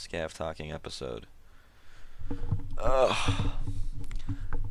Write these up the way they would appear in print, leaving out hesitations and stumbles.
Scav talking episode. Ugh.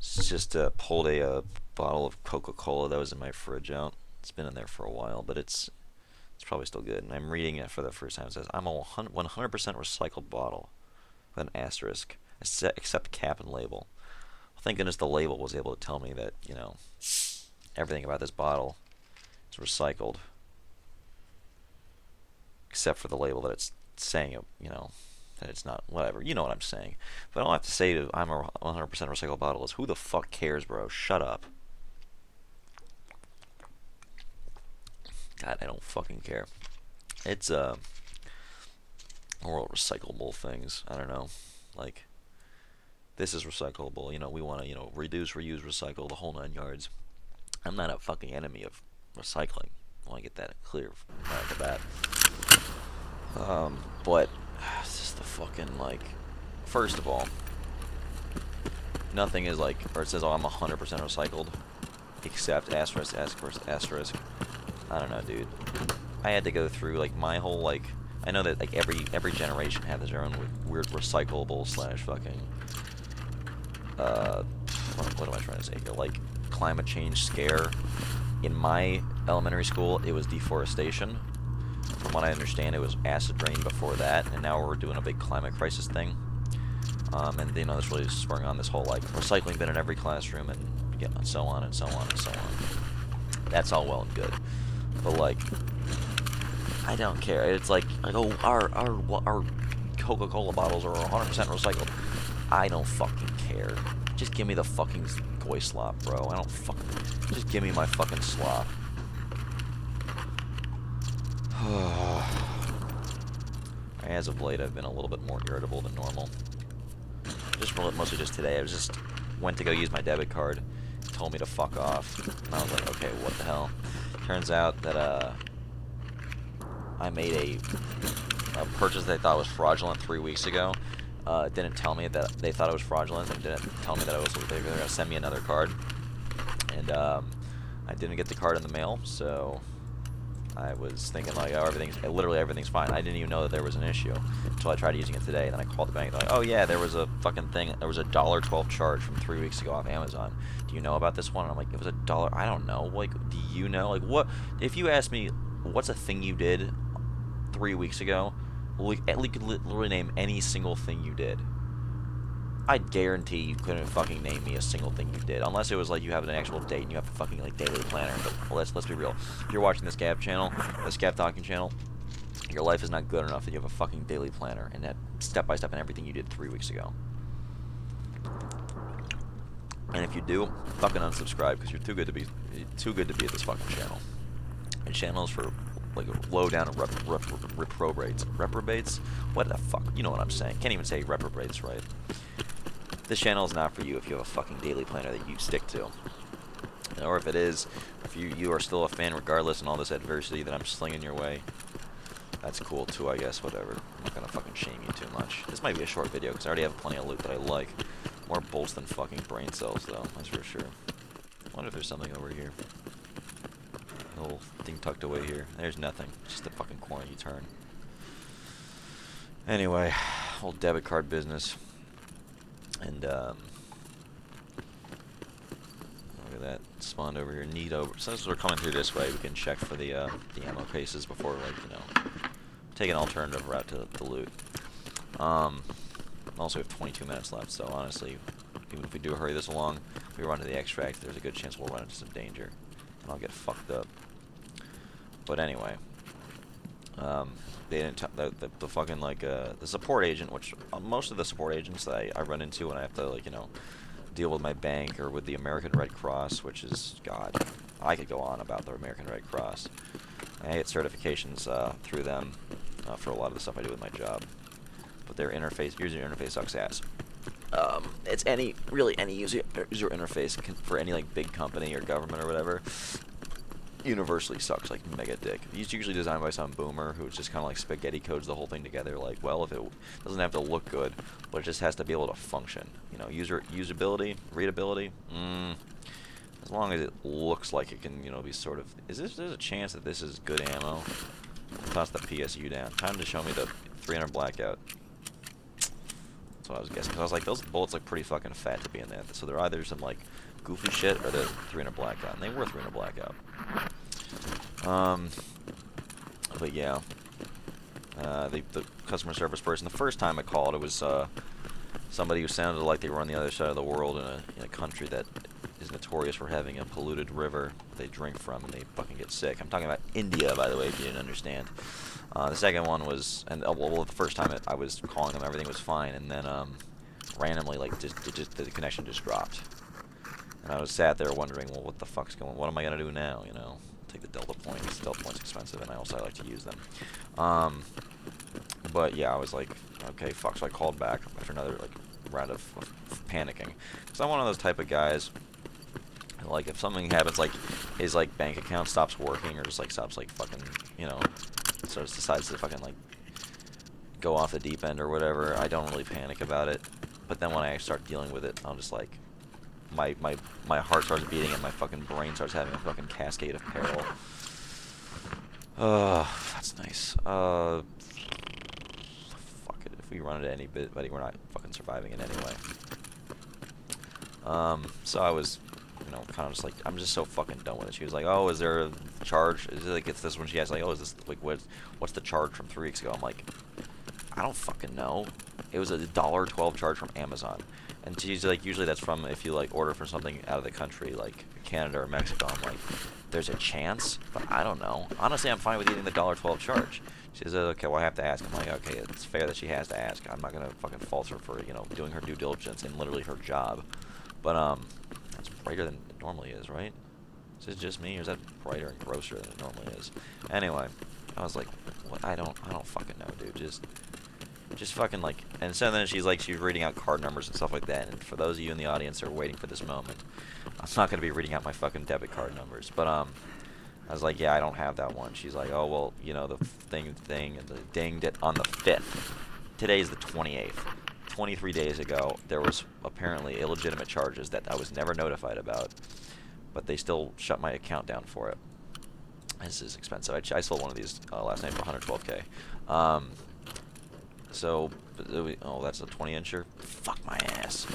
Just pulled a bottle of Coca-Cola that was in my fridge out. It's been in there for a while, but it's probably still good. And I'm reading it for the first time. It says, I'm a 100% recycled bottle with an asterisk, except cap and label. Well, thank goodness the label was able to tell me that, everything about this bottle is recycled, except for the label that it's saying that it's not. Whatever, you know what I'm saying. But all I have to say to I'm a 100% recycled bottle is, who the fuck cares, bro? Shut up. God, I don't fucking care. It's or recyclable things. I don't know. Like, this is recyclable. We want to, reduce, reuse, recycle, the whole nine yards. I'm not a fucking enemy of recycling. I want to get that clear right off the bat. But it's just the fucking, like, first of all, nothing is like, or it says, oh, I'm 100% recycled, except asterisk, asterisk, asterisk. I don't know, dude. I had to go through, like, my whole, like, I know that, like, every generation has their own weird recyclable slash fucking, what am I trying to say here? Like, climate change scare. In my elementary school, it was deforestation. From what I understand, it was acid rain before that, and now we're doing a big climate crisis thing. And this really is spurring on this whole, like, recycling bin in every classroom, and so on and so on and so on. That's all well and good, but, like, I don't care. It's like oh, our Coca-Cola bottles are 100% recycled. I don't fucking care. Just give me the fucking koi slop, bro. I don't fucking. Just give me my fucking slop. As of late, I've been a little bit more irritable than normal. Mostly just today. I went to go use my debit card. Told me to fuck off. And I was like, okay, what the hell? Turns out that I made a purchase they thought was fraudulent 3 weeks ago. It didn't tell me that they thought it was fraudulent, and didn't tell me that they were going to send me another card. And I didn't get the card in the mail, so I was thinking, like, oh, literally everything's fine. I didn't even know that there was an issue until I tried using it today. And then I called the bank, like, oh yeah, there was a fucking thing. There was a $1.12 charge from 3 weeks ago off Amazon. Do you know about this one? And I'm like, it was $1. I don't know. Like, do you know? Like, what? If you ask me, what's a thing you did 3 weeks ago? You could literally name any single thing you did. I guarantee you couldn't fucking name me a single thing you did, unless it was like you have an actual date and you have a fucking, like, daily planner. But let's be real. If you're watching this Scav channel, the Scav talking channel, your life is not good enough that you have a fucking daily planner and that step by step and everything you did 3 weeks ago. And if you do, fucking unsubscribe, because you're too good to be at this fucking channel. And channels for, like, low down reprobates. Reprobates? What the fuck? You know what I'm saying. Can't even say reprobates right. This channel is not for you if you have a fucking daily planner that you stick to. Or if it is, if you are still a fan regardless and all this adversity that I'm slinging your way, that's cool too, I guess, whatever. I'm not gonna fucking shame you too much. This might be a short video because I already have plenty of loot that I like. More bolts than fucking brain cells, though, that's for sure. I wonder if there's something over here. Little thing tucked away here. There's nothing. Just a fucking corner you turn. Anyway, old debit card business. And look at that, spawned over here. Need over. Since we're coming through this way, we can check for the ammo cases before, like, take an alternative route to the loot. Also, we have 22 minutes left, so honestly, even if we do hurry this along, if we run to the extract, there's a good chance we'll run into some danger, and I'll get fucked up. But anyway, they didn't the fucking, like, the support agent, which most of the support agents that I run into when I have to, like, deal with my bank or with the American Red Cross, which is, God, I could go on about the American Red Cross. I get certifications through them for a lot of the stuff I do with my job, but their user interface sucks ass. It's really any user interface for any, like, big company or government or whatever. Universally sucks like mega dick. It's usually designed by some boomer who's just kind of like spaghetti codes the whole thing together. Like, well, if it doesn't have to look good, but it just has to be able to function. Usability, readability. As long as it looks like it can, be sort of. There's a chance that this is good ammo? Toss the PSU down. Time to show me the 300 blackout. That's what I was guessing. 'Cause I was like, those bullets look pretty fucking fat to be in there. So they're either some like goofy shit or they're 300 blackout. And they were 300 blackout. But yeah. The customer service person, the first time I called, it was somebody who sounded like they were on the other side of the world in a country that is notorious for having a polluted river they drink from and they fucking get sick. I'm talking about India, by the way, if you didn't understand. The second one was, and well, the first time I was calling them, everything was fine, and then randomly, like, the connection just dropped. And I was sat there wondering, well, what the fuck's going on? What am I gonna do now? You know, take the Delta points. Delta points expensive, and I also like to use them. But yeah, I was like, okay, fuck. So I called back after another like round of panicking, because I'm one of those type of guys. Like, if something happens, like his like bank account stops working or just like stops like fucking, you know, so it decides to fucking like go off the deep end or whatever, I don't really panic about it. But then when I start dealing with it, I'm just like, my heart starts beating and my fucking brain starts having a fucking cascade of peril. That's nice. Fuck it. If we run into anybody, we're not fucking surviving it anyway. So I was, you know, kind of just like, I'm just so fucking done with it. She was like, oh, is there a charge? Is it like, it's this one? She asked, like, oh, is this, like, what's the charge from 3 weeks ago? I'm like, I don't fucking know. It was a $1.12 charge from Amazon. And she's like, usually that's from if you, like, order for something out of the country, like Canada or Mexico. I'm like, there's a chance? But I don't know. Honestly, I'm fine with getting the $1.12 charge. She says, okay, well, I have to ask. I'm like, okay, it's fair that she has to ask. I'm not going to fucking fault her for, you know, doing her due diligence and literally her job. But, that's brighter than it normally is, right? Is it just me, or is that brighter and grosser than it normally is? Anyway, I was like, what? I don't fucking know, dude. Just fucking like, and so then she's reading out card numbers and stuff like that. And for those of you in the audience who are waiting for this moment, I'm not gonna be reading out my fucking debit card numbers. But I was like, yeah, I don't have that one. She's like, oh well, you know, the thing, and the dinged it on the 5th. Today is the 28th. 23 days ago, there was apparently illegitimate charges that I was never notified about, but they still shut my account down for it. This is expensive. I sold one of these last night for 112K. So, oh, that's a 20-incher. Fuck my ass.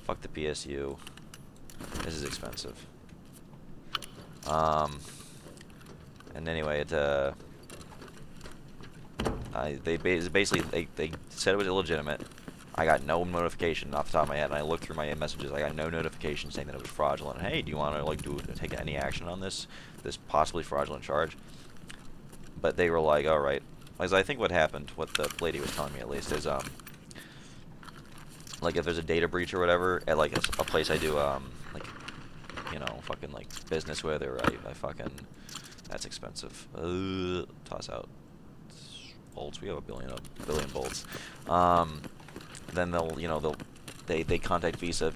Fuck the PSU. This is expensive. And anyway, they basically they said it was illegitimate. I got no notification off the top of my head, and I looked through my messages. I got no notification saying that it was fraudulent. Hey, do you want to like take any action on this possibly fraudulent charge? But they were like, all right. Because I think what happened, what the lady was telling me at least, is like if there's a data breach or whatever at like a place I do like, you know, fucking like business with, or I fucking, that's expensive. Toss out bolts. We have a billion bolts. Then they'll, you know, they contact Visa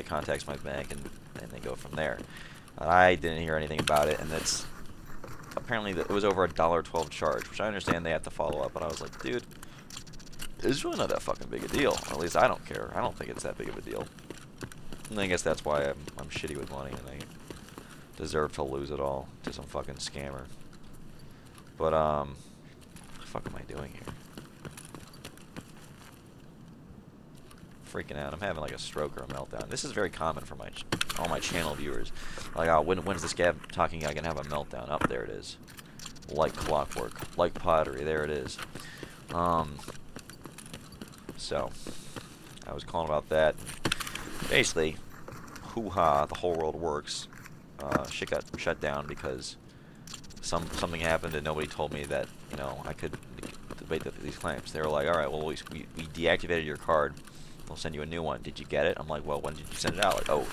contacts my bank, and they go from there. I didn't hear anything about it, and that's apparently it was over a $1.12 charge, which I understand they have to follow up, but I was like, dude, it's really not that fucking big a deal. Or at least I don't care. I don't think it's that big of a deal. And I guess that's why I'm shitty with money, and I deserve to lose it all to some fucking scammer. But what the fuck am I doing here? Freaking out. I'm having like a stroke or a meltdown. This is very common for all my channel viewers. Like, oh, when's the Scav talking guy gonna have a meltdown? Up there it is. Like clockwork. Like pottery. There it is. So, I was calling about that. Basically, hoo-ha, the whole world works. Shit got shut down because something happened and nobody told me that, you know, I could debate these claims. They were like, alright, well, we deactivated your card. We'll send you a new one. Did you get it? I'm like, well, when did you send it out? Like, oh,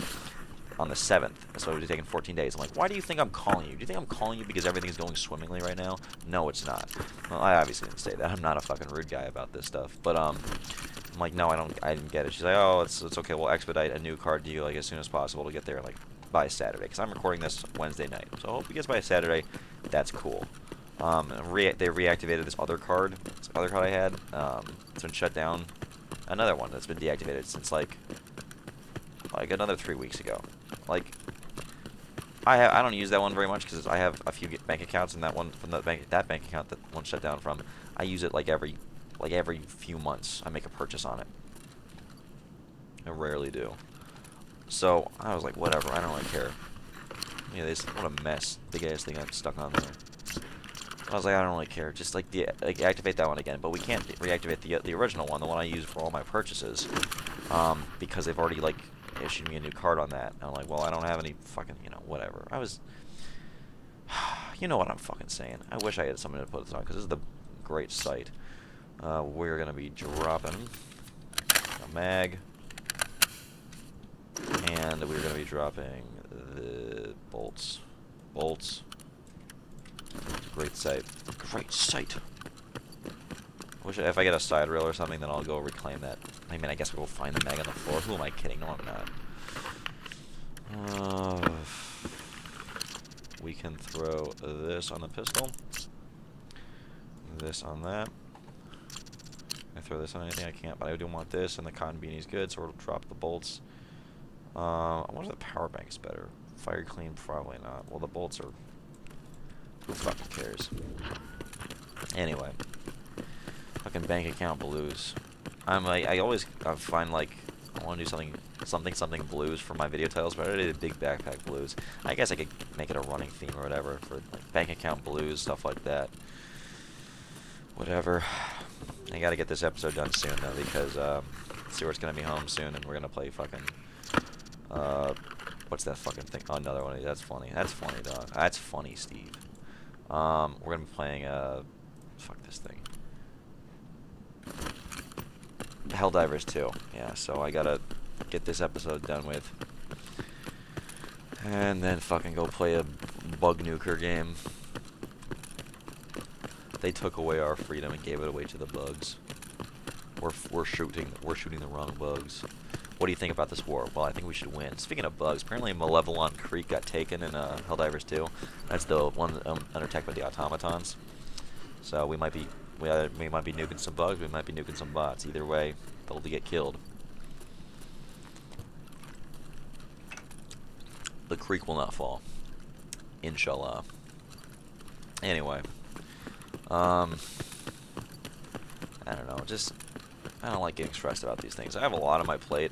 on the 7th. So it would have taken 14 days. I'm like, why do you think I'm calling you? Do you think I'm calling you because everything's going swimmingly right now? No, it's not. Well, I obviously didn't say that. I'm not a fucking rude guy about this stuff. But, I'm like, no, I didn't get it. She's like, oh, it's okay. We'll expedite a new card to you, like, as soon as possible to get there, like, by Saturday. Because I'm recording this Wednesday night. So I hope it gets by Saturday. That's cool. They reactivated this other card. This other card I had. It's been shut down. Another one that's been deactivated since like another 3 weeks ago. Like, I don't use that one very much because I have a few bank accounts, and that one from that bank account that one shut down from, I use it like every few months. I make a purchase on it. I rarely do. So I was like, whatever, I don't really care. Yeah, this what a mess. Big ass thing got stuck on there. I was like, I don't really care. Just like activate that one again. But we can't reactivate the original one, the one I use for all my purchases, because they've already like issued me a new card on that. And I'm like, well, I don't have any fucking, you know, whatever. I was, you know what I'm fucking saying. I wish I had something to put this on because this is the great site. We're gonna be dropping a mag, and we're gonna be dropping the bolts. Great site. Great site. Wish if I get a side rail or something, then I'll go reclaim that. I mean, I guess I'll go find the mag on the floor. Who am I kidding? No, I'm not. We can throw this on the pistol. This on that. I throw this on anything I can't, but I do want this, and the cotton beanie's good, so we'll drop the bolts. I wonder if the power bank's better. Fire clean, probably not. Well, the bolts are... Who fucking cares? Anyway. Fucking bank account blues. I'm like, I find like, I want to do something blues for my video titles, but I did big backpack blues. I guess I could make it a running theme or whatever for like bank account blues, stuff like that. Whatever. I gotta get this episode done soon though, because Stuart's gonna be home soon, and we're gonna play fucking what's that fucking thing? Oh, another one. That's funny. That's funny, dog. That's funny, Steve. We're gonna be playing fuck this thing. Helldivers 2. Yeah, so I gotta get this episode done with, and then fucking go play a bug nuker game. They took away our freedom and gave it away to the bugs. We're shooting the wrong bugs. What do you think about this war? Well, I think we should win. Speaking of bugs, apparently Malevolon Creek got taken in Helldivers 2. That's the one under attack by the automatons. So we might be nuking some bugs, we might be nuking some bots. Either way, they'll get killed. The creek will not fall. Inshallah. Anyway. I don't know, I don't like getting stressed about these things. I have a lot on my plate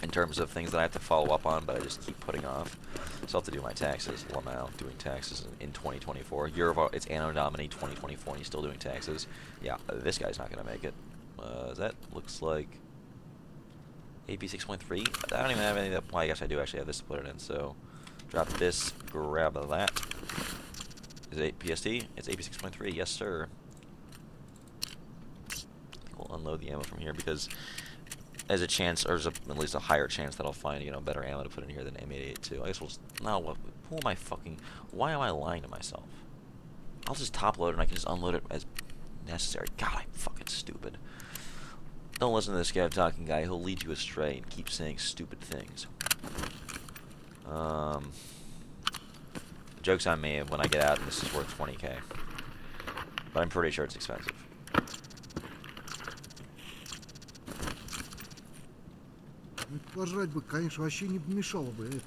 in terms of things that I have to follow up on, but I just keep putting off. So I'll have to do my taxes. Lamau doing taxes in 2024. It's Anno Domini 2024, and he's still doing taxes. Yeah, this guy's not going to make it. That looks like AP 6.3. I don't even have any that. Well, I guess I do actually have this to put it in. So drop this, grab that. Is it PST? It's AP 6.3. Yes, sir. We'll unload the ammo from here because there's a chance, or there's at least a higher chance that I'll find, you know, better ammo to put in here than M882. I guess we'll just, no, who am I fucking, why am I lying to myself? I'll just top load and I can just unload it as necessary. God, I'm fucking stupid. Don't listen to this Scav talking guy. He'll lead you astray and keep saying stupid things. Joke's on me when I get out and this is worth 20k. But I'm pretty sure it's expensive. Пожрать бы, конечно, вообще не помешало бы.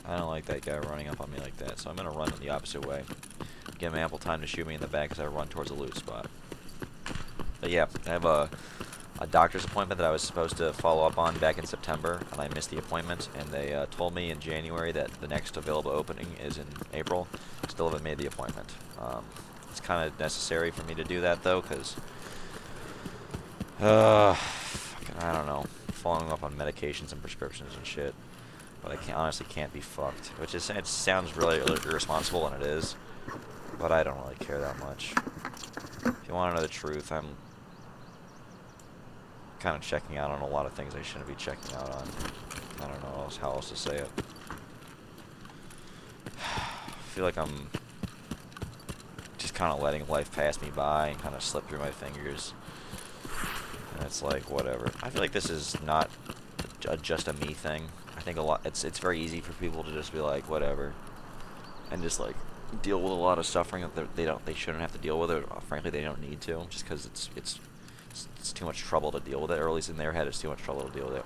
I don't like that guy running up on me like that, so I'm gonna run the opposite way. Give him ample time to shoot me in the back as I run towards a loot spot. But yeah, I have a doctor's appointment that I was supposed to follow up on back in September, and I missed the appointment, and they told me in January that the next available opening is in April. Still haven't made the appointment. It's kind of necessary for me to do that, though, because I don't know, following up on medications and prescriptions and shit. But I honestly can't be fucked. Which is, it sounds really irresponsible, and it is. But I don't really care that much. If you want to know the truth, I'm kind of checking out on a lot of things I shouldn't be checking out on. I don't know how else to say it. I feel like I'm just kind of letting life pass me by and kind of slip through my fingers. And it's like, whatever. I feel like this is not just a me thing. I think a lot. It's very easy for people to just be like, whatever, and just like deal with a lot of suffering that they shouldn't have to deal with it. Or, frankly, they don't need to, just because it's too much trouble to deal with it, or at least in their head, it's too much trouble to deal with it.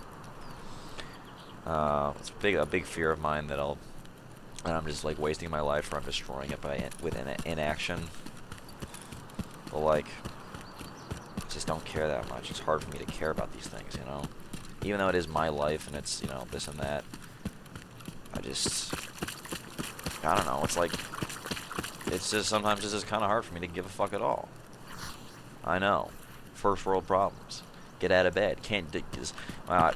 It's a big fear of mine that I'm just like wasting my life, or I'm destroying it with inaction. But like, just don't care that much. It's hard for me to care about these things, you know? Even though it is my life and it's, you know, this and that, I don't know, it's like, it's just, sometimes it's just kind of hard for me to give a fuck at all. I know. First world problems. Get out of bed. Can't,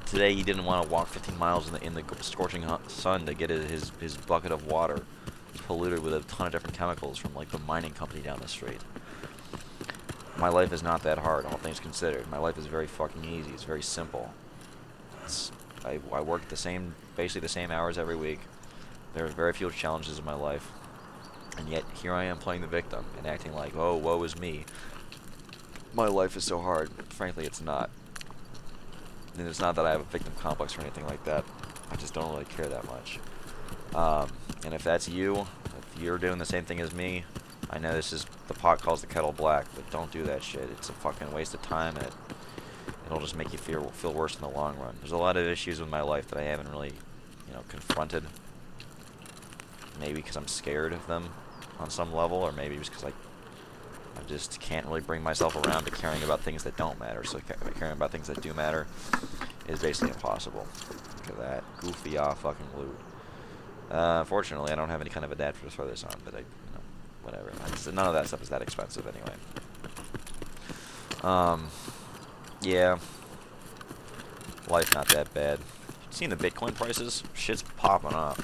today he didn't want to walk 15 miles in the scorching sun to get his bucket of water. It's polluted with a ton of different chemicals from, like, the mining company down the street. My life is not that hard, all things considered. My life is very fucking easy. It's very simple. I work basically the same hours every week. There are very few challenges in my life. And yet, here I am playing the victim and acting like, oh, woe is me. My life is so hard. Frankly, it's not. And it's not that I have a victim complex or anything like that. I just don't really care that much. And if that's you, if you're doing the same thing as me, I know this is, the pot calls the kettle black, but don't do that shit. It's a fucking waste of time, and it'll just make you feel worse in the long run. There's a lot of issues with my life that I haven't really, you know, confronted. Maybe because I'm scared of them on some level, or maybe just because I just can't really bring myself around to caring about things that don't matter. So caring about things that do matter is basically impossible. Look at that. Goofy fucking loot. Fortunately, I don't have any kind of adapter to throw this on, but you know, whatever. None of that stuff is that expensive anyway. Yeah. Life not that bad. Seen the Bitcoin prices? Shit's popping up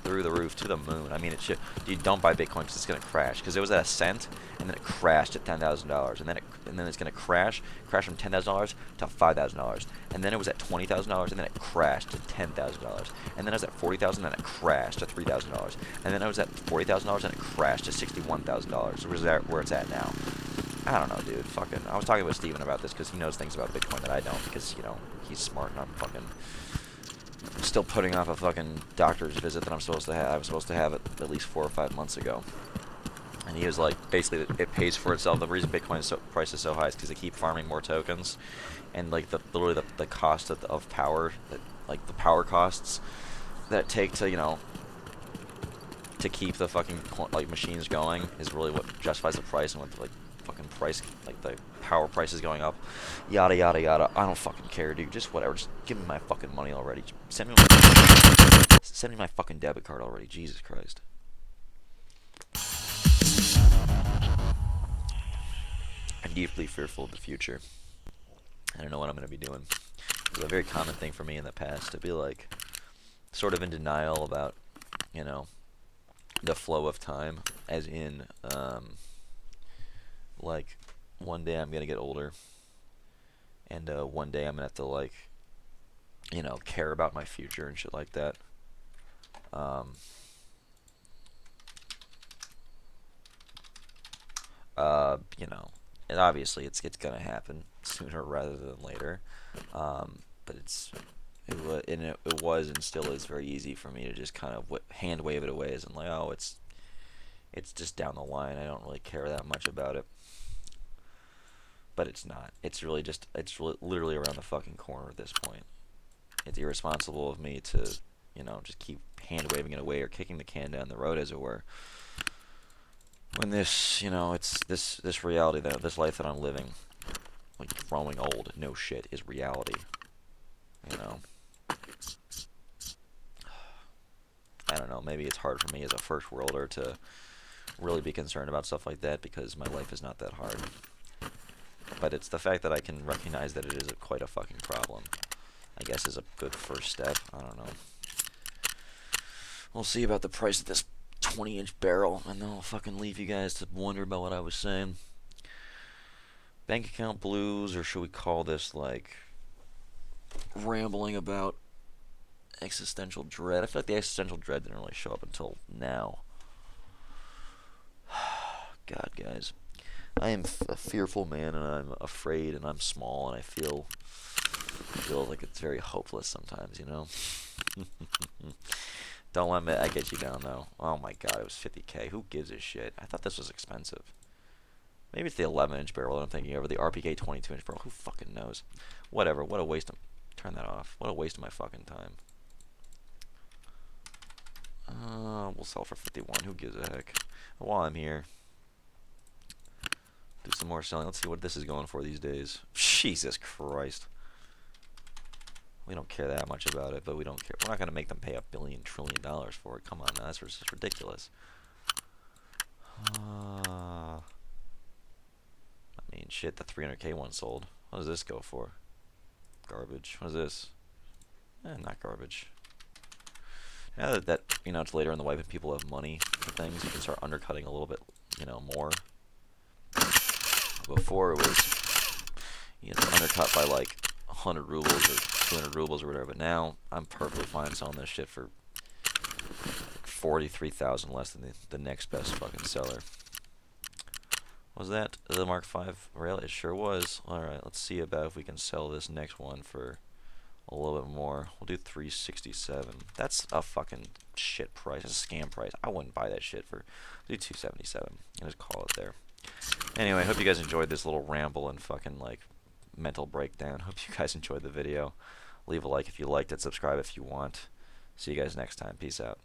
through the roof, to the moon. I mean, it should. Dude, don't buy Bitcoin because it's gonna crash. Because it was at a cent, and then it crashed at $10,000, and then it's gonna crash from $10,000 to $5,000, and then it was at $20,000, and then it crashed to $10,000, and then it was at $40,000, and it crashed to $3,000, and then it was at $40,000, and it crashed to $61,000. Where it's at now. I don't know, dude. Fucking. I was talking with Steven about this because he knows things about Bitcoin that I don't. Because, you know, he's smart and I'm fucking still putting off a fucking doctor's visit that I'm supposed to have. I was supposed to have it at least 4 or 5 months ago. And he was like, basically, it pays for itself. The reason Bitcoin's price is so high is because they keep farming more tokens, and like literally the cost of power, like the power costs that take to, you know, to keep the fucking like machines going is really what justifies the price, and what the, like, fucking price, like the power price is going up, yada yada yada. I don't fucking care, dude. Just whatever. Just give me my fucking money already. Send me my fucking debit card already. Jesus Christ. I'm deeply fearful of the future. I don't know what I'm gonna be doing. It's a very common thing for me in the past to be like, sort of in denial about, you know, the flow of time, as in, like, one day I'm gonna get older, and one day I'm gonna have to, like, you know, care about my future and shit like that. You know, and obviously it's gonna happen sooner rather than later. But it was and still is very easy for me to just kind of hand wave it away, as in like, oh, it's just down the line. I don't really care that much about it. But it's not. It's really just, literally around the fucking corner at this point. It's irresponsible of me to, you know, just keep hand waving it away or kicking the can down the road, as it were. When this, you know, it's this reality, that this life that I'm living, like growing old, no shit, is reality. You know. I don't know. Maybe it's hard for me as a first worlder to really be concerned about stuff like that because my life is not that hard. But it's the fact that I can recognize that it is quite a fucking problem, I guess, is a good first step. I don't know. We'll see about the price of this 20-inch barrel, and then I'll fucking leave you guys to wonder about what I was saying. Bank account blues, or should we call this, like, rambling about existential dread? I feel like the existential dread didn't really show up until now. God, guys. I am a fearful man, and I'm afraid, and I'm small, and I feel like it's very hopeless sometimes, you know? Don't let me, I get you down, though. Oh my god, it was 50k. Who gives a shit? I thought this was expensive. Maybe it's the 11-inch barrel that I'm thinking of, or the RPK 22-inch barrel. Who fucking knows? Whatever. What a waste of... Turn that off. What a waste of my fucking time. We'll sell for 51. Who gives a heck? While I'm here, Do some more selling. Let's see what this is going for these days. Jesus Christ. We don't care that much about it, but we don't care. We're not going to make them pay $1 billion, trillion for it. Come on, now, that's just ridiculous. I mean, shit, the 300K one sold. What does this go for? Garbage. What is this? Not garbage. Now that you know, it's later in the wipe and people have money for things, you can start undercutting a little bit, you know, more. Before it was, you know, undercut by like 100 rubles or 200 rubles or whatever, but now I'm perfectly fine selling this shit for 43,000 less than the next best fucking seller. Was that the Mark V rail? It sure was. Alright, let's see about if we can sell this next one for a little bit more. We'll do 367. That's a fucking shit price. That's a scam price. I wouldn't buy that shit for. Do 277. And just call it there. Anyway, I hope you guys enjoyed this little ramble and fucking like mental breakdown. Hope you guys enjoyed the video. Leave a like if you liked it. Subscribe if you want. See you guys next time. Peace out.